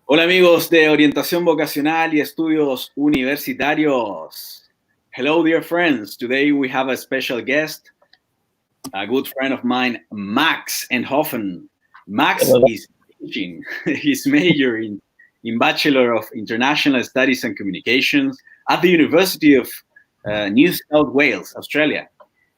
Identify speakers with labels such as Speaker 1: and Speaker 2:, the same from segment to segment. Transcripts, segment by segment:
Speaker 1: Hola amigos de Orientación Vocacional y Estudios Universitarios. Hello dear friends. Today we have a special guest, a good friend of mine, Max Enthoven. Max
Speaker 2: Hello.
Speaker 1: is teaching his major in Bachelor of International Studies and Communications at the University of New South Wales, Australia.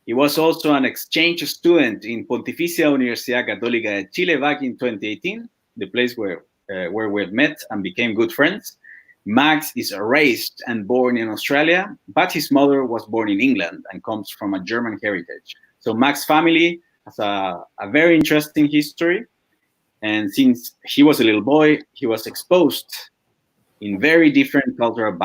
Speaker 1: He was also an exchange student in Pontificia, Universidad Católica de Chile back in 2018, the place where we met and became good friends. Max is raised and born in Australia, but his mother was born in England and comes from a German heritage. So Max's family has a very interesting history. And since he was a little boy, he was exposed in very different cultural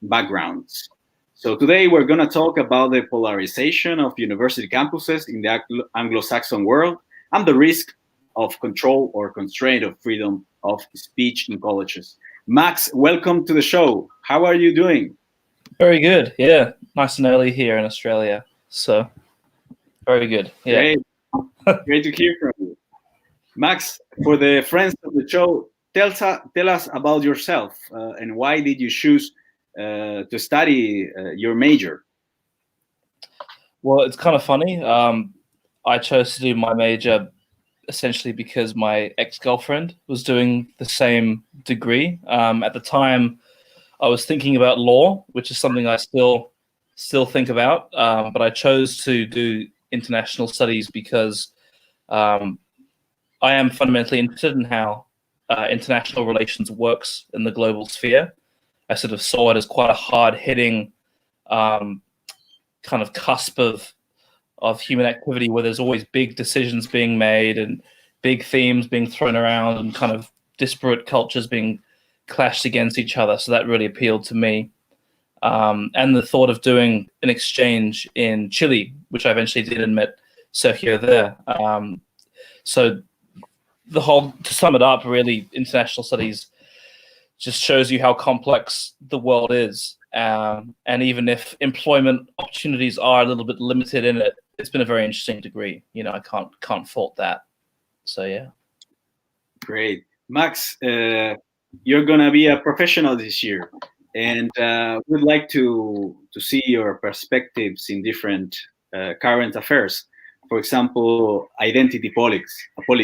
Speaker 1: backgrounds. So today we're going to talk about the polarization of university campuses in the Anglo-Saxon world and the risk of control or constraint of freedom of speech in colleges. Max, welcome to the show. How are you doing?
Speaker 2: Very good. Yeah, nice and early here in Australia. So, very good. Yeah.
Speaker 1: Great to hear from you. Max, for the friends of the show, tell us about yourself and why did you choose to study your major?
Speaker 2: Well, it's kind of funny. I chose to do my major essentially because my ex-girlfriend was doing the same degree. At the time, I was thinking about law, which is something I still think about. But I chose to do international studies because I am fundamentally interested in how international relations works in the global sphere. I sort of saw it as quite a hard-hitting kind of cusp of human activity where there's always big decisions being made and big themes being thrown around and kind of disparate cultures being clashed against each other. So that really appealed to me. And the thought of doing an exchange in Chile, which I eventually did and met Sergio there. So the whole, to sum it up, really, international studies just shows you how complex the world is. And even if employment opportunities are a little bit limited in it, it's been a very interesting degree. You know, I can't fault that. So yeah.
Speaker 1: Great, Max. You're gonna be a professional this year, and we'd like to see your perspectives in different current affairs. For example, identity politics. For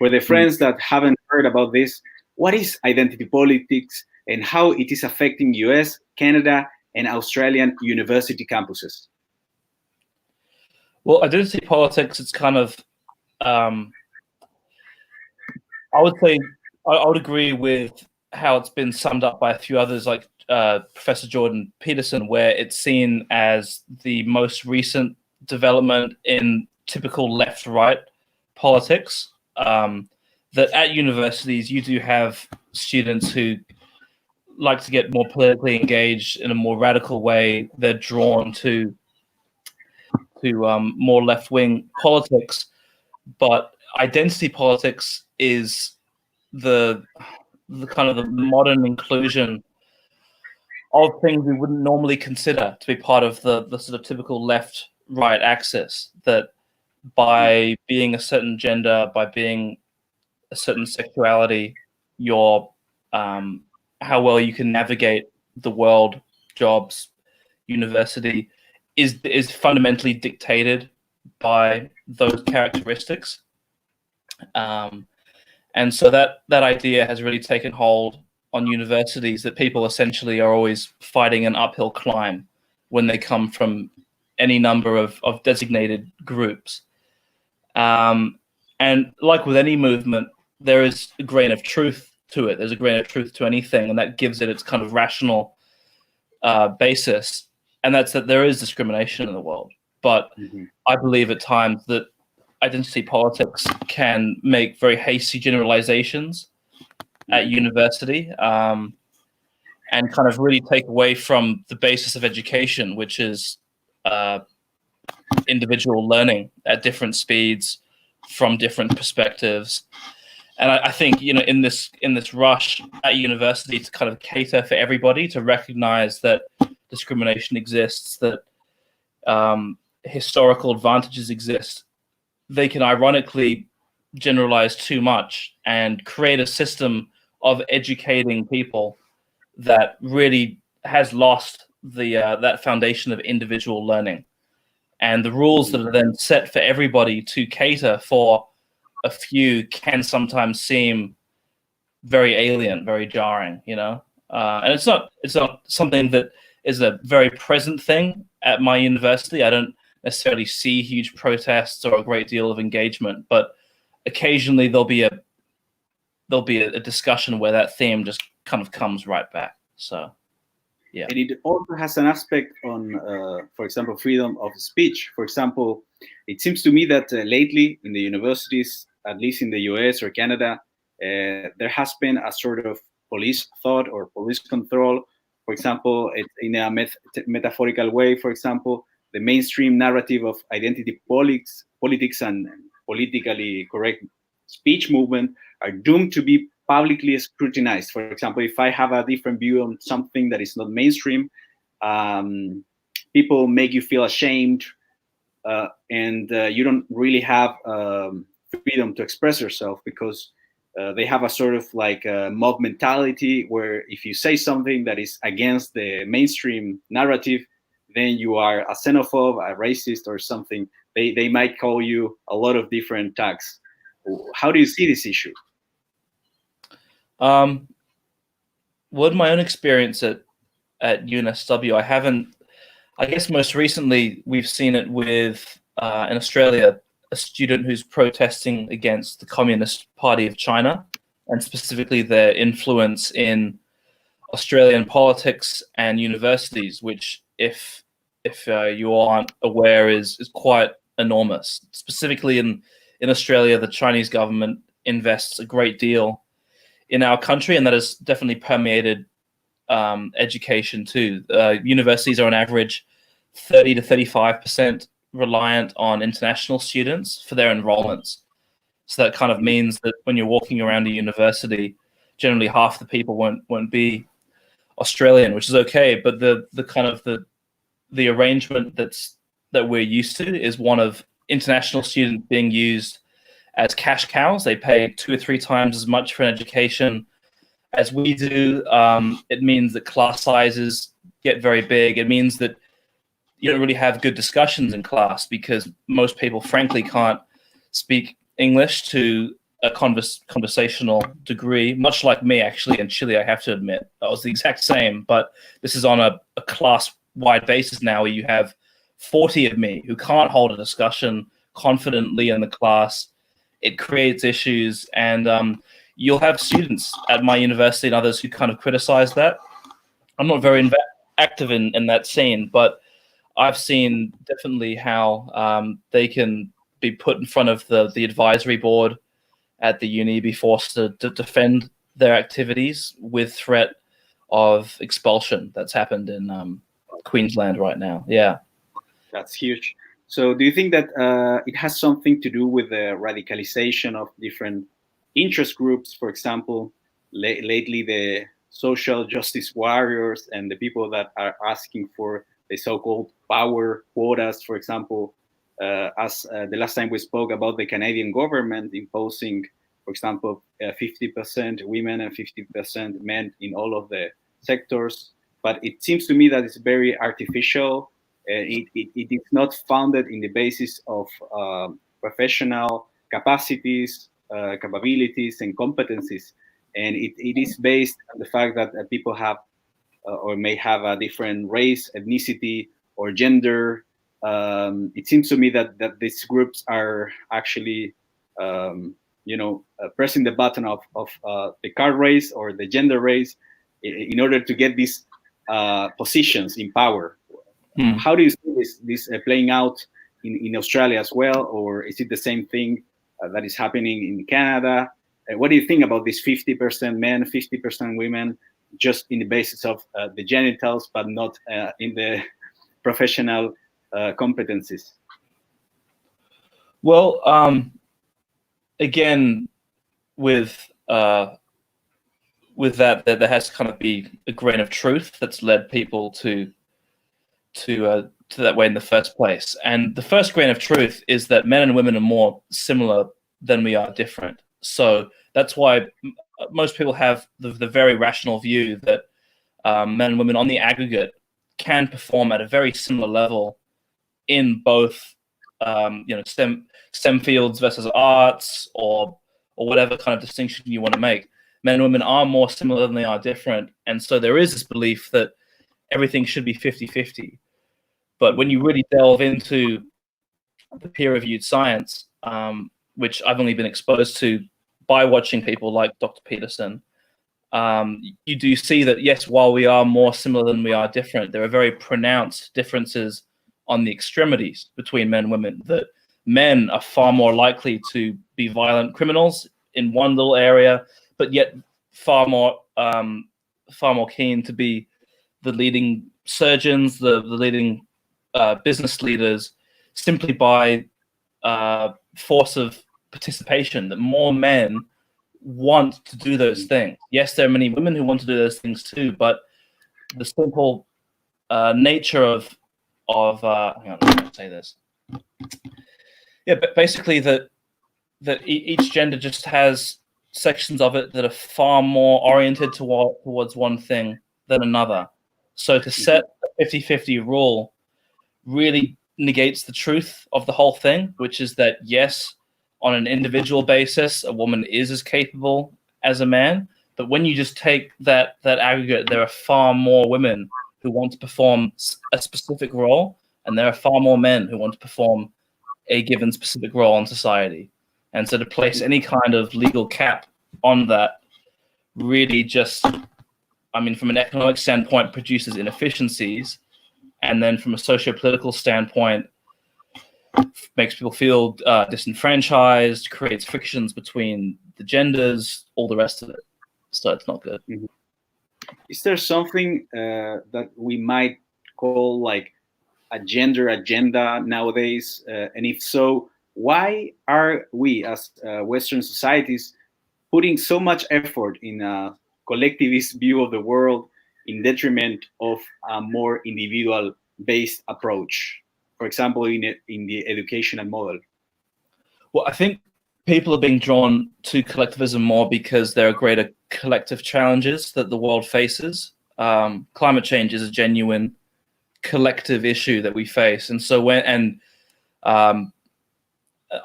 Speaker 1: the friends that haven't heard about this, what is identity politics and how it is affecting US, Canada, and Australian university campuses?
Speaker 2: Well, identity politics, it's kind of, I would say, I would agree with how it's been summed up by a few others, like Professor Jordan Peterson, where it's seen as the most recent development in typical left-right politics. That at universities, you do have students who like to get more politically engaged in a more radical way. They're drawn to more left-wing politics, but identity politics is the kind of the modern inclusion of things we wouldn't normally consider to be part of the sort of typical left-right axis. That by being a certain gender, by being a certain sexuality, your how well you can navigate the world, jobs, university, is fundamentally dictated by those characteristics. And so that idea has really taken hold on universities, that people essentially are always fighting an uphill climb when they come from any number of designated groups. And like with any movement, there is a grain of truth to it. There's a grain of truth to anything, and that gives it its kind of rational basis. And that's that there is discrimination in the world. But I believe at times that identity politics can make very hasty generalizations at university, and kind of really take away from the basis of education, which is individual learning at different speeds from different perspectives. And I think, you know, in this rush at university to kind of cater for everybody, to recognize that discrimination exists, that historical advantages exist, they can ironically generalize too much and create a system of educating people that really has lost the that foundation of individual learning, and the rules that are then set for everybody to cater for a few can sometimes seem very alien, very jarring, and it's not something that is a very present thing at my university. I don't necessarily see huge protests or a great deal of engagement, but occasionally there'll be a discussion where that theme just kind of comes right back. So, yeah.
Speaker 1: And it also has an aspect on, for example, freedom of speech. For example, it seems to me that lately in the universities, at least in the US or Canada, there has been a sort of police thought or police control. For example, in a metaphorical way, for example, the mainstream narrative of identity politics and politically correct speech movement are doomed to be publicly scrutinized. For example, if I have a different view on something that is not mainstream, people make you feel ashamed, and you don't really have freedom to express yourself, because they have a sort of like a mob mentality where if you say something that is against the mainstream narrative, then you are a xenophobe, a racist, or something. They might call you a lot of different tags. How do you see this issue?
Speaker 2: Well, in my own experience at UNSW, I guess most recently we've seen it with, in Australia, a student who's protesting against the Communist Party of China, and specifically their influence in Australian politics and universities, which, if you aren't aware, is quite enormous. Specifically in Australia, the Chinese government invests a great deal in our country, and that has definitely permeated education too. Universities are on average 30 to 35% reliant on international students for their enrollments. So that kind of means that when you're walking around a university, generally half the people won't be Australian, which is okay. But the kind of the arrangement that we're used to is one of international students being used as cash cows. They pay 2 or 3 times as much for an education as we do. It means that class sizes get very big. It means that you don't really have good discussions in class because most people, frankly, can't speak English to a conversational degree, much like me, actually, in Chile, I have to admit. I was the exact same, but this is on a class-wide basis now, where you have 40 of me who can't hold a discussion confidently in the class. It creates issues, and you'll have students at my university and others who kind of criticize that. I'm not very active in that scene, but I've seen definitely how they can be put in front of the advisory board at the uni, be forced to defend their activities with threat of expulsion. That's happened in Queensland right now. Yeah.
Speaker 1: That's huge. So do you think that it has something to do with the radicalization of different interest groups? For example, lately the social justice warriors and the people that are asking for the so-called power quotas, for example, as the last time we spoke about the Canadian government imposing, for example, 50% women and 50% men in all of the sectors. But it seems to me that it's very artificial. It is not founded in the basis of professional capacities, capabilities, and competencies. And it is based on the fact that people have or may have a different race, ethnicity, or gender. It seems to me that these groups are actually, pressing the button of the car race or the gender race in order to get these positions in power. How do you see this playing out in Australia as well, or is it the same thing that is happening in Canada? What do you think about this 50% men, 50% women, just in the basis of the genitals, but not in the professional competencies?
Speaker 2: Well, again, with that, there has to kind of be a grain of truth that's led people to that way in the first place. And the first grain of truth is that men and women are more similar than we are different. So that's why most people have the very rational view that men and women on the aggregate can perform at a very similar level in both STEM fields versus arts, or whatever kind of distinction you want to make. Men and women are more similar than they are different. And so there is this belief that everything should be 50-50. But when you really delve into the peer-reviewed science, which I've only been exposed to by watching people like Dr. Peterson, you do see that, yes, while we are more similar than we are different, there are very pronounced differences on the extremities between men and women, that men are far more likely to be violent criminals in one little area, but yet far more keen to be the leading surgeons, the leading business leaders, simply by force of participation, that more men want to do those things. Yes, there are many women who want to do those things too, but the simple nature of hang on, let me say this. Yeah, but basically that each gender just has sections of it that are far more oriented towards one thing than another. So to set a 50-50 rule really negates the truth of the whole thing, which is that, yes, on an individual basis, a woman is as capable as a man. But when you just take that aggregate, there are far more women who want to perform a specific role, and there are far more men who want to perform a given specific role in society. And so to place any kind of legal cap on that really just, I mean, from an economic standpoint, produces inefficiencies. And then from a socio-political standpoint, makes people feel disenfranchised, creates frictions between the genders, all the rest of it. So it's not good.
Speaker 1: Mm-hmm. Is there something that we might call like a gender agenda nowadays? And if so, why are we as Western societies putting so much effort in a collectivist view of the world in detriment of a more individual-based approach? For example, in the educational model.
Speaker 2: Well, I think people are being drawn to collectivism more because there are greater collective challenges that the world faces. Climate change is a genuine collective issue that we face, and so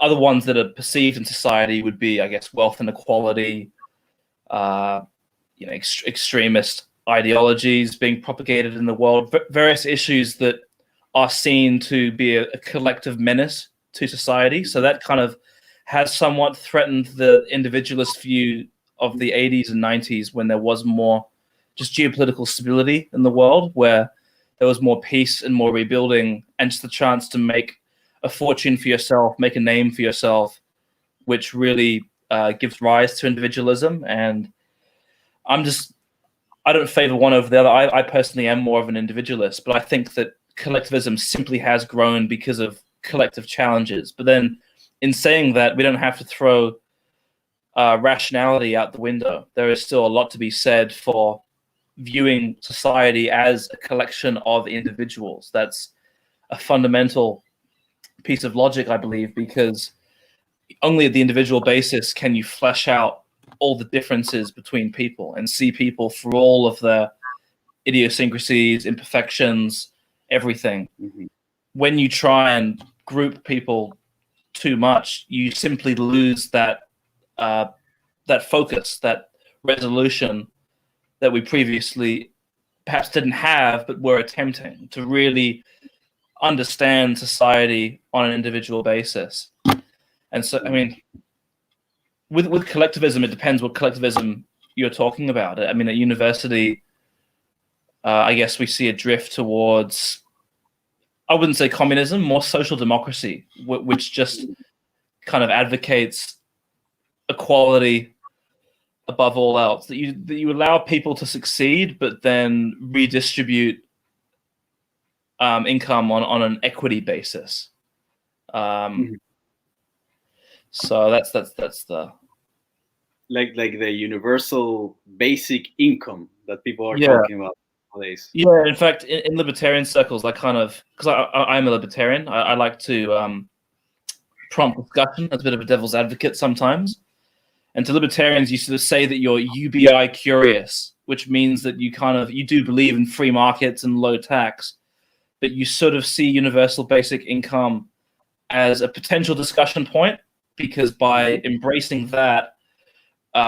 Speaker 2: other ones that are perceived in society would be, I guess, wealth inequality, extremist ideologies being propagated in the world, various issues that are seen to be a collective menace to society. So that kind of has somewhat threatened the individualist view of the 80s and 90s, when there was more just geopolitical stability in the world, where there was more peace and more rebuilding, and just the chance to make a fortune for yourself, make a name for yourself, which really gives rise to individualism. And I don't favor one over the other. I personally am more of an individualist, but I think that collectivism simply has grown because of collective challenges. But then in saying that, we don't have to throw rationality out the window. There is still a lot to be said for viewing society as a collection of individuals. That's a fundamental piece of logic, I believe, because only at the individual basis can you flesh out all the differences between people and see people for all of their idiosyncrasies, imperfections, everything. Mm-hmm. When you try and group people too much, you simply lose that focus, that resolution that we previously perhaps didn't have, but were attempting to really understand society on an individual basis. And so, I mean, with collectivism, it depends what collectivism you're talking about. I mean, at university, I guess we see a drift towards, I wouldn't say communism, more social democracy, which just kind of advocates equality above all else, that you allow people to succeed, but then redistribute income on an equity basis. So that's the
Speaker 1: like the universal basic income that people are talking about nowadays.
Speaker 2: Yeah, in fact, in libertarian circles, I kind of, because I'm a libertarian, I like to prompt discussion as a bit of a devil's advocate sometimes. And to libertarians, you sort of say that you're UBI curious, which means that you do believe in free markets and low tax, but you sort of see universal basic income as a potential discussion point, because by embracing that,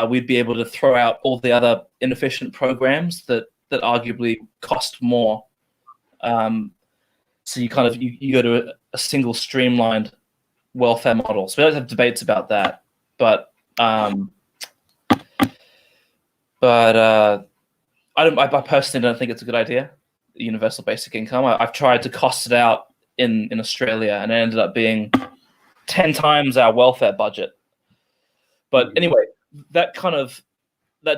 Speaker 2: we'd be able to throw out all the other inefficient programs that arguably cost more. So you go to a single streamlined welfare model. So we don't have debates about that, but I personally don't think it's a good idea, the universal basic income. I've tried to cost it out in Australia, and it ended up being 10 times our welfare budget. But anyway, that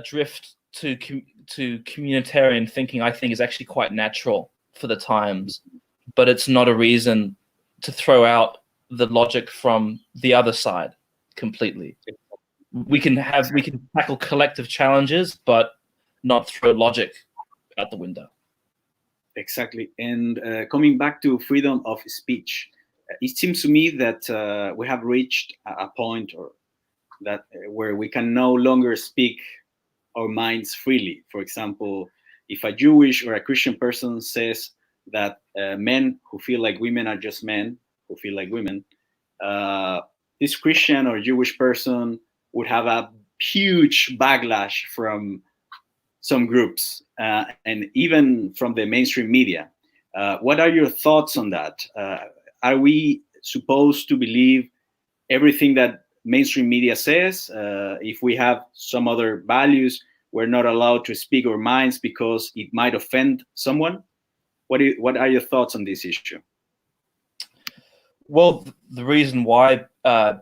Speaker 2: drift to communitarian thinking, I think, is actually quite natural for the times, but it's not a reason to throw out the logic from the other side completely. We can tackle collective challenges, but not throw logic out the window.
Speaker 1: Exactly. And coming back to freedom of speech, it seems to me that we have reached a point where we can no longer speak our minds freely. For example, if a Jewish or a Christian person says that men who feel like women are just men who feel like women, this Christian or Jewish person would have a huge backlash from some groups and even from the mainstream media. What are your thoughts on that? Are we supposed to believe everything that mainstream media says? If we have some other values, we're not allowed to speak our minds because it might offend someone? What are your thoughts on this issue?
Speaker 2: Well, the reason why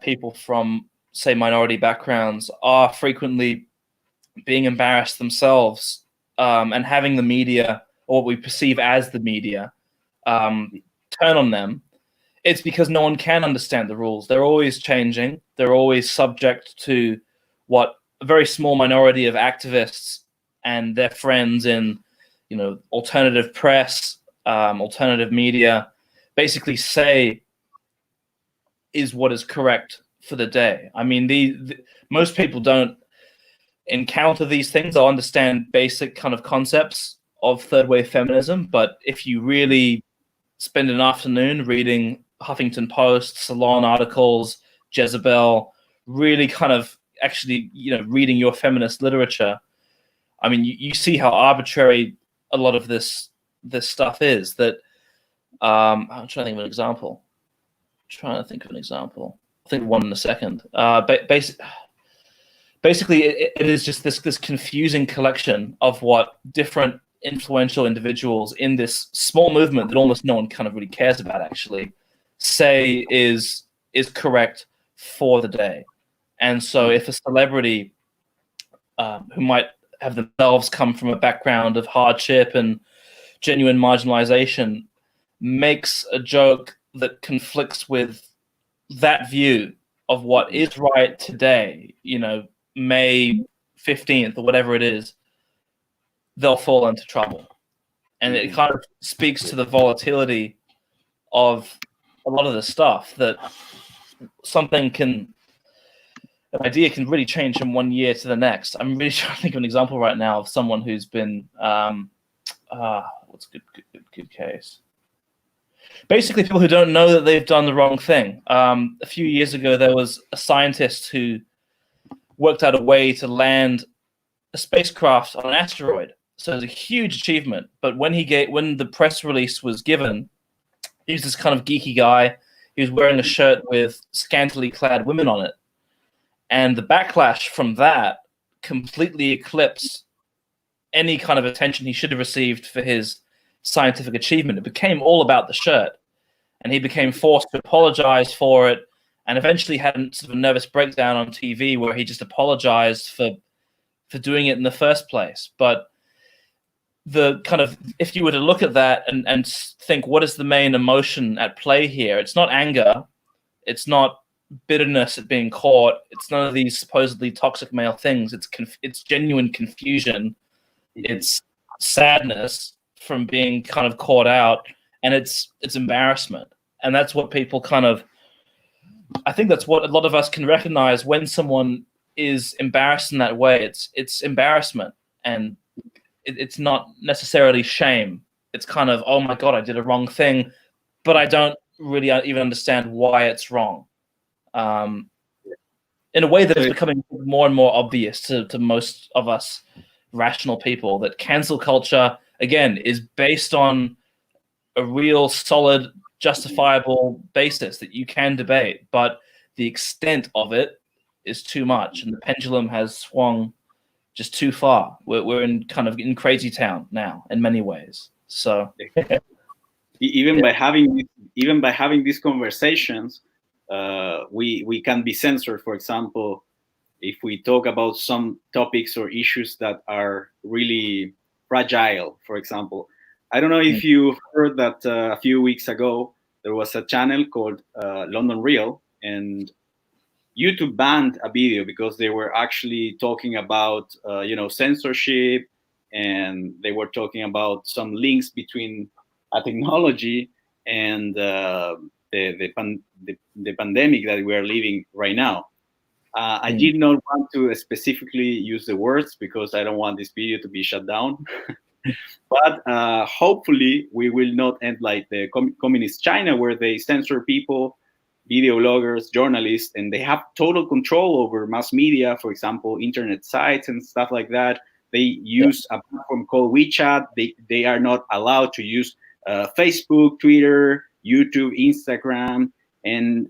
Speaker 2: people from, say, minority backgrounds are frequently being embarrassed themselves and having the media, or what we perceive as the media, turn on them, it's because no one can understand the rules. They're always changing. They're always subject to what a very small minority of activists and their friends in, alternative press, alternative media, basically say is what is correct for the day. I mean, most people don't encounter these things. They'll understand basic kind of concepts of third wave feminism, but if you really spend an afternoon reading Huffington Post, Salon articles, Jezebel, really kind of actually, reading your feminist literature, I mean, you see how arbitrary a lot of this stuff is. That I'm trying to think of an example. I'll think of one in a second. Basically, it is just this confusing collection of what different influential individuals in this small movement that almost no one kind of really cares about actually say is correct for the day. And so if a celebrity who might have themselves come from a background of hardship and genuine marginalization makes a joke that conflicts with that view of what is right today, May 15th or whatever it is, they'll fall into trouble. And it kind of speaks to the volatility of a lot of the stuff, that an idea can really change from one year to the next. I'm really trying to think of an example right now of someone who's been, what's a good case? Basically, people who don't know that they've done the wrong thing. A few years ago, there was a scientist who worked out a way to land a spacecraft on an asteroid. So it was a huge achievement. But when the press release was given, he was this kind of geeky guy. He was wearing a shirt with scantily clad women on it. And the backlash from that completely eclipsed any kind of attention he should have received for his scientific achievement. It became all about the shirt. And he became forced to apologize for it, and eventually had sort of a nervous breakdown on TV where he just apologized for doing it in the first place. But if you were to look at that and think, what is the main emotion at play here? It's not anger. It's not bitterness at being caught. It's none of these supposedly toxic male things. It's genuine confusion. It's sadness from being kind of caught out, and it's embarrassment. And that's what people I think that's what a lot of us can recognize when someone is embarrassed in that way. It's embarrassment, and it's not necessarily shame. It's kind of, oh my God, I did a wrong thing, but I don't really even understand why it's wrong. In a way that is becoming more and more obvious to most of us rational people, that cancel culture, again, is based on a real solid, justifiable basis that you can debate, but the extent of it is too much, and the pendulum has swung just too far. We're in kind of in crazy town now in many ways. So
Speaker 1: even by having these conversations, we can be censored. For example, if we talk about some topics or issues that are really fragile. For example, I don't know if you've heard that a few weeks ago there was a channel called London Real, and YouTube banned a video because they were actually talking about censorship, and they were talking about some links between a technology and the pandemic that we are living right now. I did not want to specifically use the words because I don't want this video to be shut down. But hopefully we will not end like the communist China, where they censor people, video bloggers, journalists, and they have total control over mass media, for example, internet sites and stuff like that. They use a platform called WeChat. They are not allowed to use Facebook, Twitter, YouTube, Instagram. And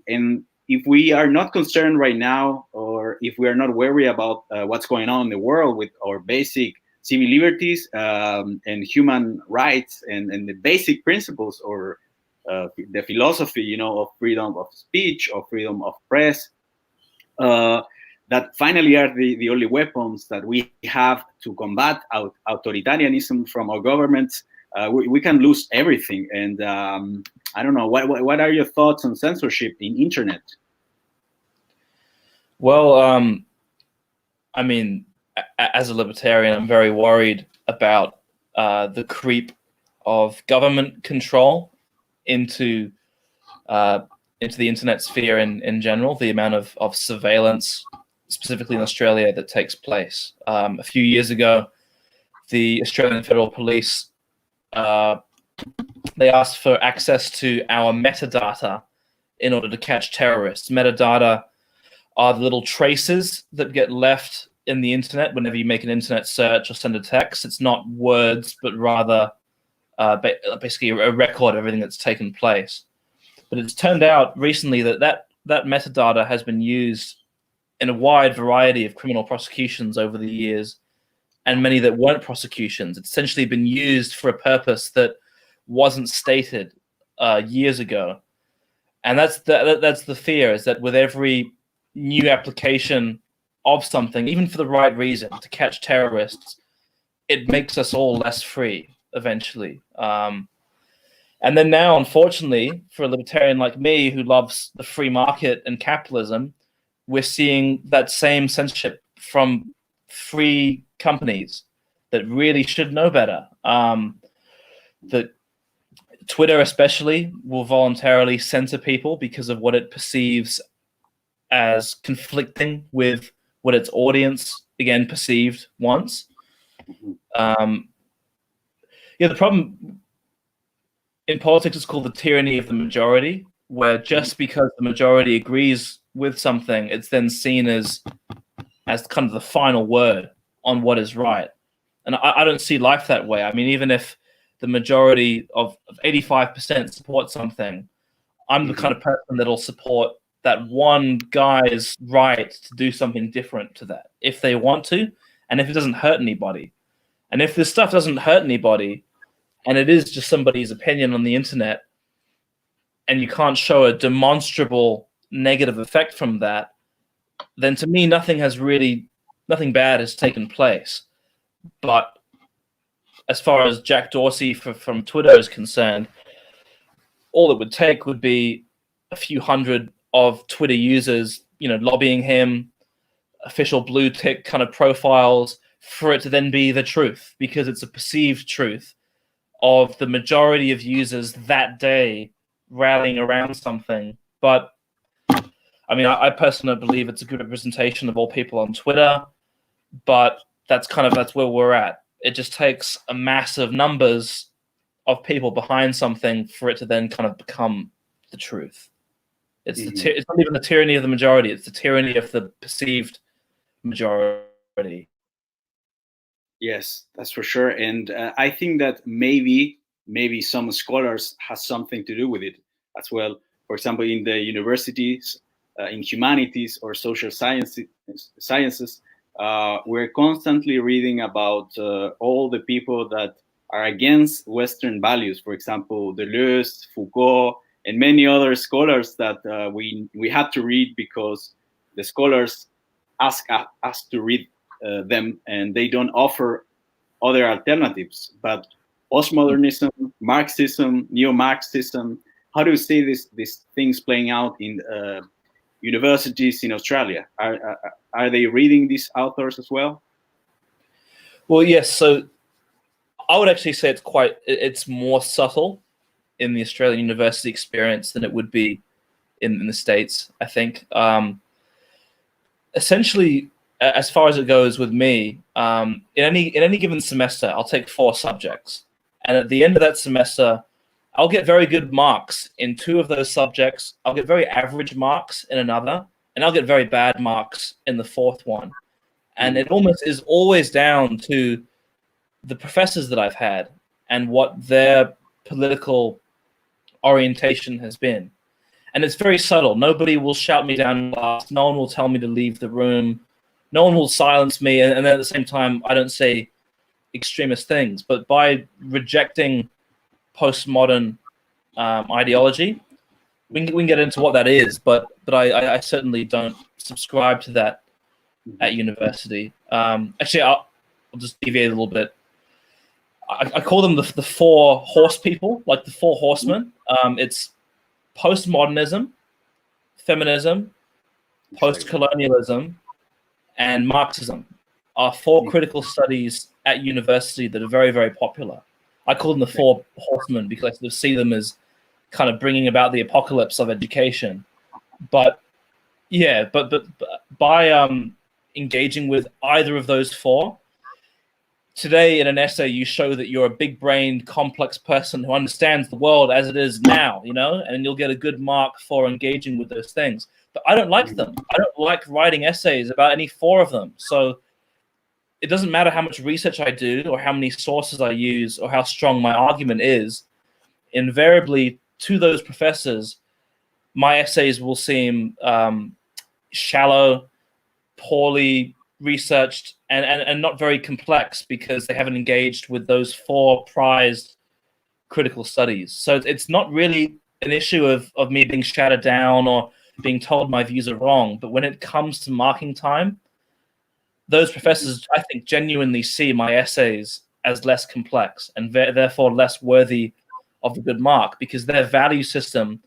Speaker 1: if we are not concerned right now, or if we are not worried about what's going on in the world with our basic civil liberties and human rights and the basic principles, or the philosophy, of freedom of speech or freedom of press, that finally are the only weapons that we have to combat authoritarianism from our governments, we can lose everything. And I don't know, what are your thoughts on censorship in internet?
Speaker 2: Well, I mean, as a libertarian, I'm very worried about the creep of government control into the internet sphere in general, the amount of surveillance, specifically in Australia, that takes place. A few years ago, the Australian Federal Police, they asked for access to our metadata in order to catch terrorists. Metadata are the little traces that get left in the internet whenever you make an internet search or send a text. It's not words, but rather basically a record of everything that's taken place. But it's turned out recently that metadata has been used in a wide variety of criminal prosecutions over the years, and many that weren't prosecutions. It's essentially been used for a purpose that wasn't stated years ago. And that's the fear, is that with every new application of something, even for the right reason, to catch terrorists, it makes us all less free eventually. And then now, unfortunately, for a libertarian like me who loves the free market and capitalism, we're seeing that same censorship from free companies that really should know better. That Twitter especially will voluntarily censor people because of what it perceives as conflicting with what its audience, again, perceived once. The problem in politics is called the tyranny of the majority, where just because the majority agrees with something, it's then seen as kind of the final word on what is right. And I don't see life that way. I mean, even if the majority of 85% support something, I'm the kind of person that'll support that one guy's right to do something different to that, if they want to, and if it doesn't hurt anybody. And if this stuff doesn't hurt anybody, and it is just somebody's opinion on the internet, and you can't show a demonstrable negative effect from that, then to me, nothing bad has taken place. But as far as Jack Dorsey from Twitter is concerned, all it would take would be a few hundred of Twitter users, lobbying him, official blue tick kind of profiles, for it to then be the truth, because it's a perceived truth of the majority of users that day rallying around something. But I mean, I personally don't believe it's a good representation of all people on Twitter, but that's where we're at. It just takes a massive numbers of people behind something for it to then kind of become the truth. It's it's not even the tyranny of the majority; it's the tyranny of the perceived majority.
Speaker 1: Yes, that's for sure. And I think that maybe some scholars has something to do with it as well. For example, in the universities, in humanities or social sciences, we're constantly reading about all the people that are against Western values. For example, Deleuze, Foucault, and many other scholars that we had to read because the scholars ask us to read them, and they don't offer other alternatives. But postmodernism, Marxism, neo-Marxism, how do you see these things playing out in universities in Australia? Are they reading these authors as well?
Speaker 2: Well, yes. So I would actually say it's more subtle in the Australian university experience than it would be in the States, I think. Essentially, as far as it goes with me, in any given semester, I'll take 4 subjects, and at the end of that semester, I'll get very good marks in 2 of those subjects. I'll get very average marks in another, and I'll get very bad marks in the 4th one. And it almost is always down to the professors that I've had and what their political orientation has been. And it's very subtle. Nobody will shout me down in class. No one will tell me to leave the room. No one will silence me. And then at the same time, I don't say extremist things. But by rejecting postmodern ideology, we can get into what that is. But I certainly don't subscribe to that at university. Actually, I'll just deviate a little bit. I call them the 4 horse people, like the 4 horsemen. It's postmodernism, feminism, post-colonialism, and Marxism are 4 critical studies at university that are very, very popular. I call them the 4 horsemen because I sort of see them as kind of bringing about the apocalypse of education. But yeah, but by engaging with either of those 4, today in an essay you show that you're a big-brained, complex person who understands the world as it is now, and you'll get a good mark for engaging with those things. But I don't like them. I don't like writing essays about any 4 of them. So it doesn't matter how much research I do or how many sources I use or how strong my argument is. Invariably, to those professors, my essays will seem shallow, poorly researched, and not very complex because they haven't engaged with those 4 prized critical studies. So it's not really an issue of me being shouted down or being told my views are wrong. But when it comes to marking time, those professors, I think, genuinely see my essays as less complex and therefore less worthy of a good mark because their value system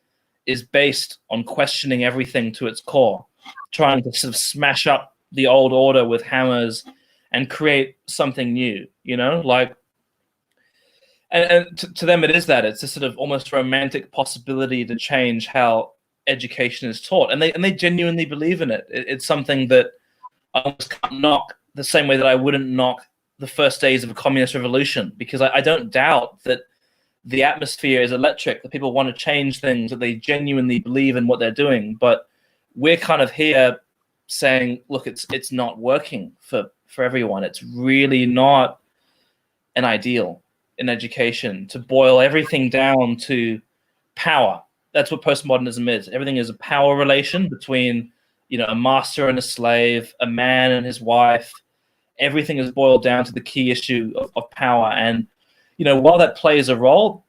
Speaker 2: is based on questioning everything to its core, trying to sort of smash up the old order with hammers and create something new, and to them it is that. It's a sort of almost romantic possibility to change how education is taught, and they genuinely believe in it. It's something that I almost can't knock the same way that I wouldn't knock the first days of a communist revolution, because I don't doubt that the atmosphere is electric, that people want to change things, that they genuinely believe in what they're doing. But we're kind of here saying, look, it's not working for everyone. It's really not an ideal in education to boil everything down to power. That's what postmodernism is. Everything is a power relation between, a master and a slave, a man and his wife. Everything is boiled down to the key issue of power. And, while that plays a role,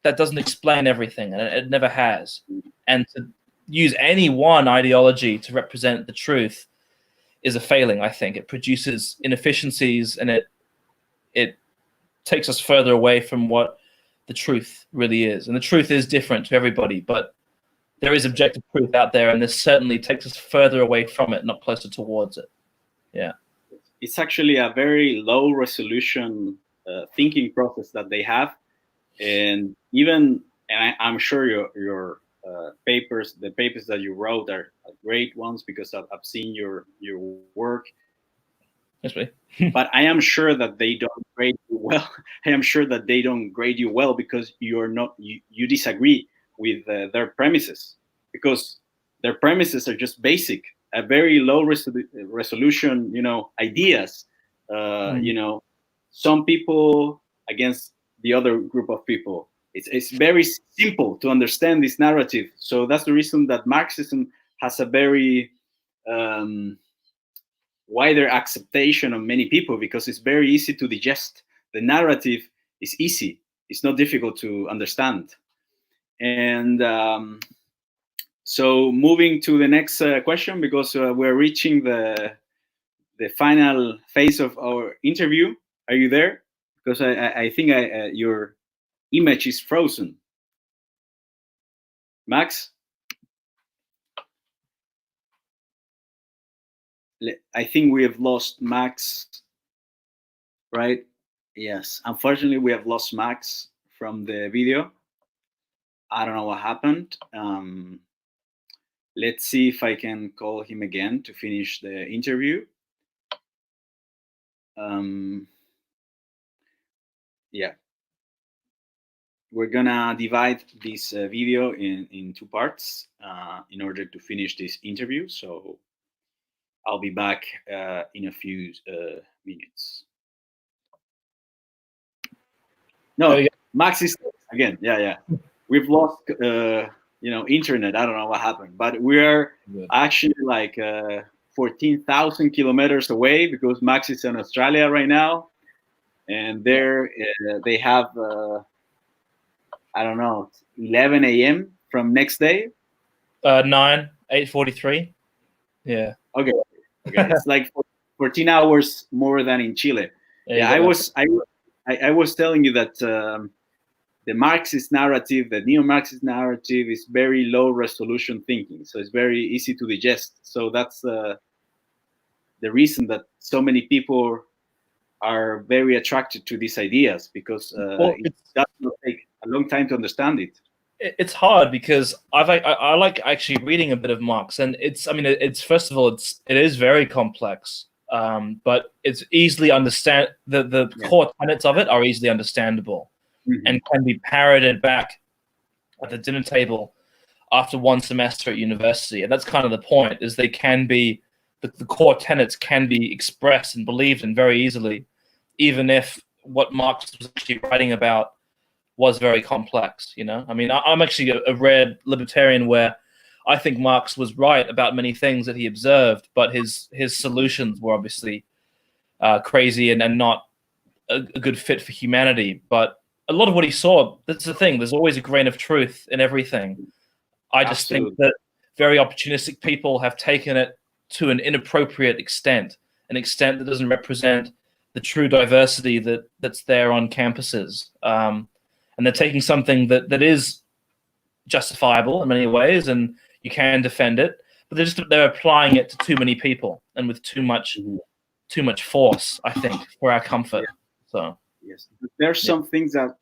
Speaker 2: that doesn't explain everything, and it never has. And to use any one ideology to represent the truth is a failing, I think. It produces inefficiencies, and it takes us further away from what the truth really is. And the truth is different to everybody, but there is objective truth out there, and this certainly takes us further away from it, not closer towards it. Yeah.
Speaker 1: It's actually a very low resolution thinking process that they have. And I'm sure your papers. The papers that you wrote are great ones because I've seen your work.
Speaker 2: Yes, please.
Speaker 1: But I am sure that they don't grade you well. I am sure that they don't grade you well because you disagree with their premises, because their premises are just basic, a very low resolution, ideas. Some people against the other group of people. It's very simple to understand this narrative. So that's the reason that Marxism has a very wider acceptation of many people, because it's very easy to digest. The narrative is easy. It's not difficult to understand. And so moving to the next question, because we're reaching the final phase of our interview. Are you there? Because I think your image is frozen. Max? I think we have lost Max, right? Yes, unfortunately we have lost Max from the video. I don't know what happened. Let's see if I can call him again to finish the interview. Yeah. We're gonna divide this video in two parts in order to finish this interview. So I'll be back in a few minutes. No, Max is again. Yeah. We've lost, internet. I don't know what happened, but we are actually like 14,000 kilometers away, because Max is in Australia right now, and there they have I don't know, 11 a.m. from next day.
Speaker 2: 8:43. Yeah.
Speaker 1: Okay. It's like 14 hours more than in Chile. I was telling you that the Marxist narrative, the neo-Marxist narrative, is very low resolution thinking. So it's very easy to digest. So that's the reason that so many people are very attracted to these ideas, because it does not take a long time to understand it.
Speaker 2: It's hard because I like actually reading a bit of Marx, and it's first of all it is very complex, but it's easily understand the core tenets of it are easily understandable, and can be parroted back at the dinner table after one semester at university. And that's kind of the point, is they can be the core tenets can be expressed and believed in very easily, even if what Marx was actually writing about was very complex. I'm actually a rare libertarian where I think Marx was right about many things that he observed, but his solutions were obviously crazy and not a good fit for humanity. But a lot of what he saw, that's the thing, there's always a grain of truth in everything. I just think that very opportunistic people have taken it to an inappropriate extent, an extent that doesn't represent the true diversity that's there on campuses. And they're taking something that is justifiable in many ways, and you can defend it, but they're applying it to too many people and with too much force, I think, for our comfort. So
Speaker 1: yes, there's some things that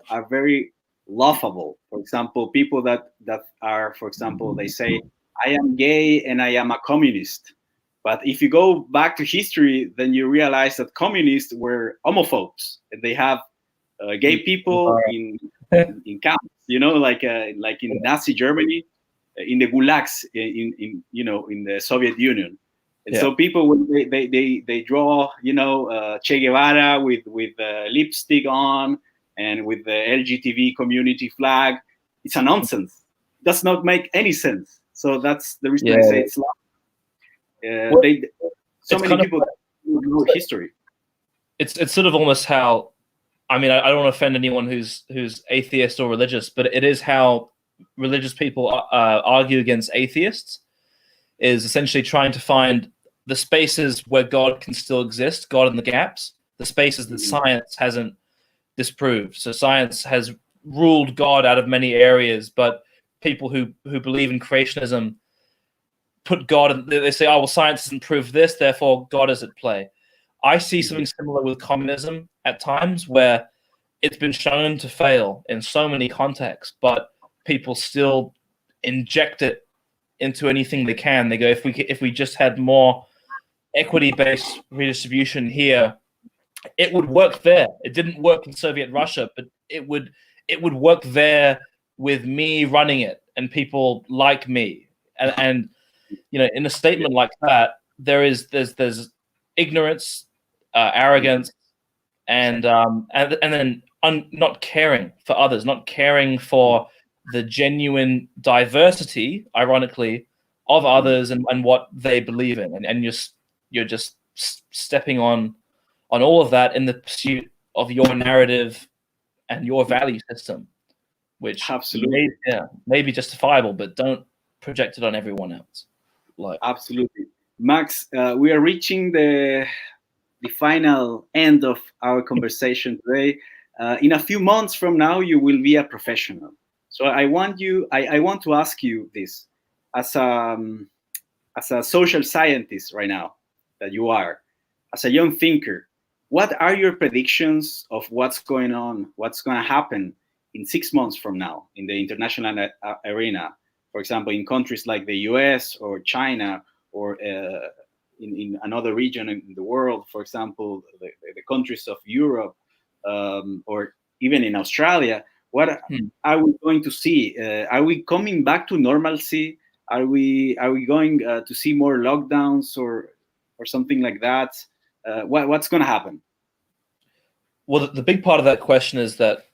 Speaker 1: are very laughable. For example, people that are, for example, they say, I am gay and I am a communist. But if you go back to history, then you realize that communists were homophobes, and they have gay people in camps, like in Nazi Germany, in the gulags, in the Soviet Union. And so people, when they draw, Che Guevara with lipstick on and with the LGTB community flag, it's a nonsense. It does not make any sense. So that's the reason I say it's so many people don't know history.
Speaker 2: It's sort of almost how, I don't want to offend anyone who's atheist or religious, but it is how religious people argue against atheists, is essentially trying to find the spaces where God can still exist, God in the gaps, the spaces that science hasn't disproved. So science has ruled God out of many areas, but people who believe in creationism put God in, they say, oh, well, science hasn't proved this, therefore God is at play. I see something similar with communism at times, where it's been shown to fail in so many contexts, but people still inject it into anything they can. They go, if we just had more equity-based redistribution here, it would work there. It didn't work in Soviet Russia, but it would work there with me running it and people like me. And you know, in a statement like that, there's ignorance, arrogance, and then not caring for others, not caring for the genuine diversity, ironically, of others and what they believe in, and you're just stepping on all of that in the pursuit of your narrative and your value system, which
Speaker 1: absolutely
Speaker 2: may be justifiable, but don't project it on everyone else. Like,
Speaker 1: absolutely, Max, we are reaching the final end of our conversation today. In a few months from now, you will be a professional. So I want to ask you this, as a social scientist right now that you are, as a young thinker, what are your predictions of what's going to happen in 6 months from now in the international arena? For example, in countries like the US or China, or in another region in the world, for example, the countries of Europe, or even in Australia. What are we going to see? Are we coming back to normalcy? Are we going to see more lockdowns or something like that? What's going to happen?
Speaker 2: Well, the big part of that question is that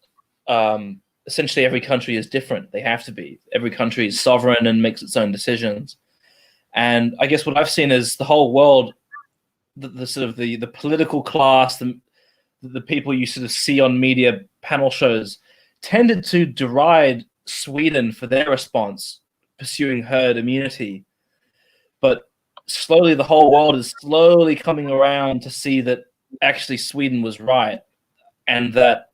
Speaker 2: essentially every country is different. They have to be. Every country is sovereign and makes its own decisions. And I guess what I've seen is the whole world, the sort of the political class, the people you sort of see on media panel shows, tended to deride Sweden for their response, pursuing herd immunity. But slowly the whole world is slowly coming around to see that actually Sweden was right, and that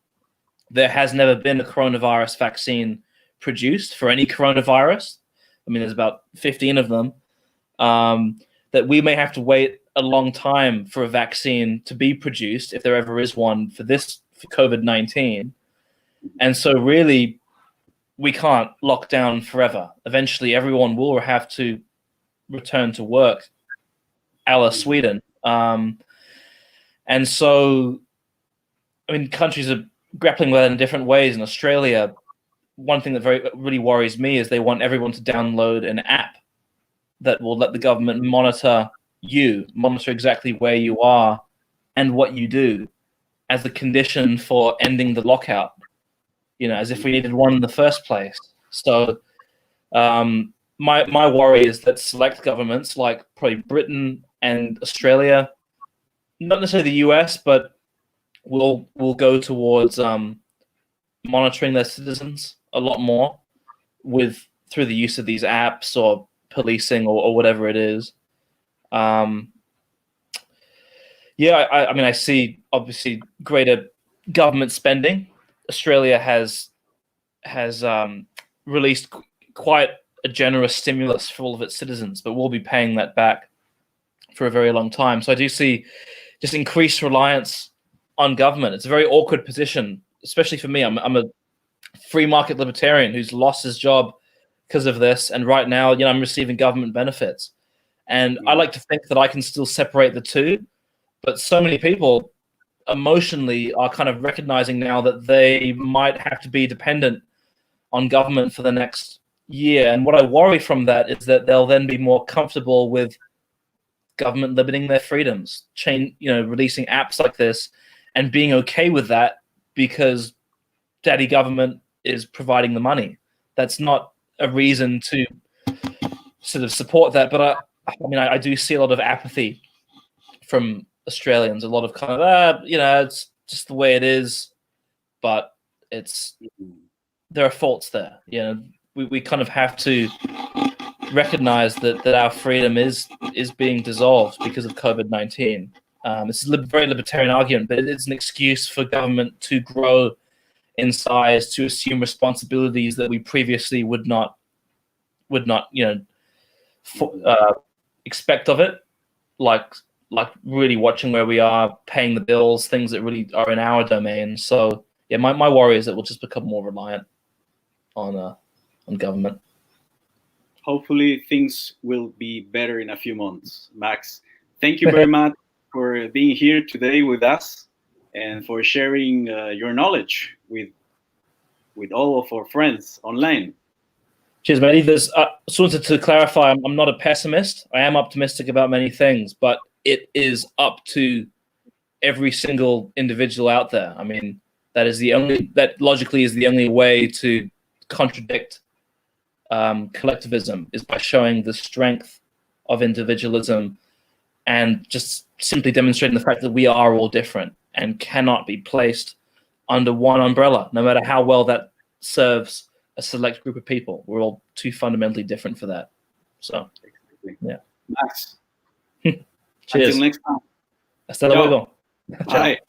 Speaker 2: there has never been a coronavirus vaccine produced for any coronavirus. I mean, there's about 15 of them. That we may have to wait a long time for a vaccine to be produced, if there ever is one, for COVID-19. And so really, we can't lock down forever. Eventually, everyone will have to return to work, a la Sweden. And so, I mean, countries are grappling with that in different ways. In Australia, one thing that really worries me is they want everyone to download an app that will let the government monitor exactly where you are and what you do, as a condition for ending the lockout, you know, as if we needed one in the first place. So my worry is that select governments like probably Britain and Australia, not necessarily the US, but will go towards monitoring their citizens a lot more through the use of these apps or policing or whatever it is. I mean, I see obviously greater government spending. Australia has released quite a generous stimulus for all of its citizens, but we'll be paying that back for a very long time. So I do see just increased reliance on government. It's a very awkward position, especially for me. I'm a free market libertarian who's lost his job because of this, and right now, you know, I'm receiving government benefits, and I like to think that I can still separate the two, but so many people emotionally are kind of recognizing now that they might have to be dependent on government for the next year. And what I worry from that is that they'll then be more comfortable with government limiting their freedoms, releasing apps like this and being okay with that because daddy government is providing the money. That's not a reason to sort of support that. But I do see a lot of apathy from Australians, a lot of kind of, it's just the way it is, but there are faults there. You know, we kind of have to recognize that our freedom is being dissolved because of COVID-19. It's a very libertarian argument, but it's an excuse for government to grow in size, to assume responsibilities that we previously would not expect of it, like really watching where we are, paying the bills, things that really are in our domain. So yeah, my worry is that we'll just become more reliant on government.
Speaker 1: hopefully things will be better in a few months. Max, thank you very much for being here today with us and for sharing your knowledge with all of our friends online.
Speaker 2: Cheers, mate. Just wanted to clarify, I'm not a pessimist. I am optimistic about many things, but it is up to every single individual out there. I mean, that logically is the only way to contradict collectivism, is by showing the strength of individualism and just simply demonstrating the fact that we are all different and cannot be placed under one umbrella, no matter how well that serves a select group of people. We're all too fundamentally different for that. So, yeah.
Speaker 1: Max.
Speaker 2: Cheers.
Speaker 1: Until next time.
Speaker 2: Hasta luego.
Speaker 1: Bye.